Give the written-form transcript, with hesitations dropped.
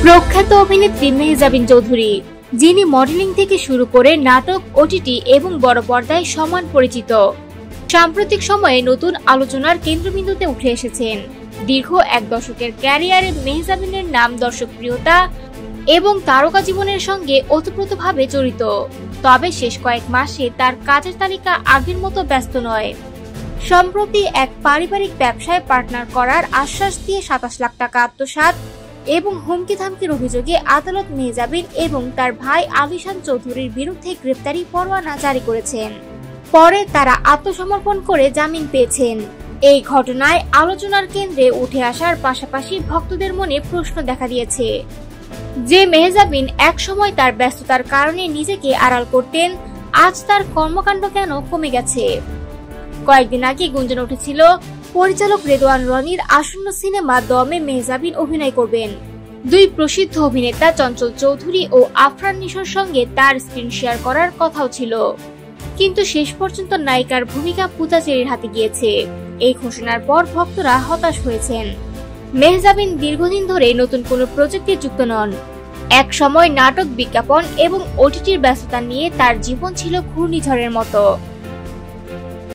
প্রখ্যাত অভিনেত্রী মেহজাবিন চৌধুরী, যিনি মডেলিং থেকে শুরু করে নাটক, ওটিটি এবং বড় পর্দায় সমান পরিচিত, সাম্প্রতিক সময়ে নতুন আলোচনার কেন্দ্রবিন্দুতে উঠে এসেছেন। দীর্ঘ এক দশকের ক্যারিয়ারে মেহজাবিনের নাম দর্শকপ্রিয়তা এবং তারকা জীবনের সঙ্গে ওতপ্রোতভাবে জড়িত। তবে শেষ কয়েক মাসে তার কাজের তালিকা আগের মতো ব্যস্ত নয়। সম্প্রতি এক পারিবারিক ব্যবসায় পার্টনার করার আশ্বাস দিয়ে ২৭ লাখ টাকা আত্মসাৎ এবং হুমকি ধামকির অভিযোগে আদালত মেহজাবিন এবং তার ভাই আলিশান চৌধুরীর বিরুদ্ধে গ্রেপ্তারি পরোয়ানা জারি করেছেন। পরে তারা আত্মসমর্পণ করে জামিন পেয়েছেন। এই ঘটনায় আলোচনার কেন্দ্রে উঠে আসার পাশাপাশি ভক্তদের মনে প্রশ্ন দেখা দিয়েছে যে মেহজাবিন একসময় তার ব্যস্ততার কারণে নিজেকে আড়াল করতেন, আজ তার কর্মকাণ্ড কেন কমে গেছে। কয়েকদিন আগে গুঞ্জন উঠেছিল পরিচালক রেদওয়ান রনির আসন্ন সিনেমা দমে মেহজাবিন অভিনয় করবেন। দুই প্রসিদ্ধ অভিনেতা চঞ্চল চৌধুরী ও আফরান নিশোর সঙ্গে তার স্ক্রিন শেয়ার করার কথাও ছিল, কিন্তু শেষ পর্যন্ত নায়িকার ভূমিকা পূজা চেরির হাতে গিয়েছে। এই ঘোষণার পর ভক্তরা হতাশ হয়েছেন। মেহজাবিন দীর্ঘদিন ধরে নতুন কোনো প্রজেক্টে যুক্ত নন। এক সময় নাটক, বিজ্ঞাপন এবং ওটিটির ব্যস্ততা নিয়ে তার জীবন ছিল ঘূর্ণিঝড়ের মতো।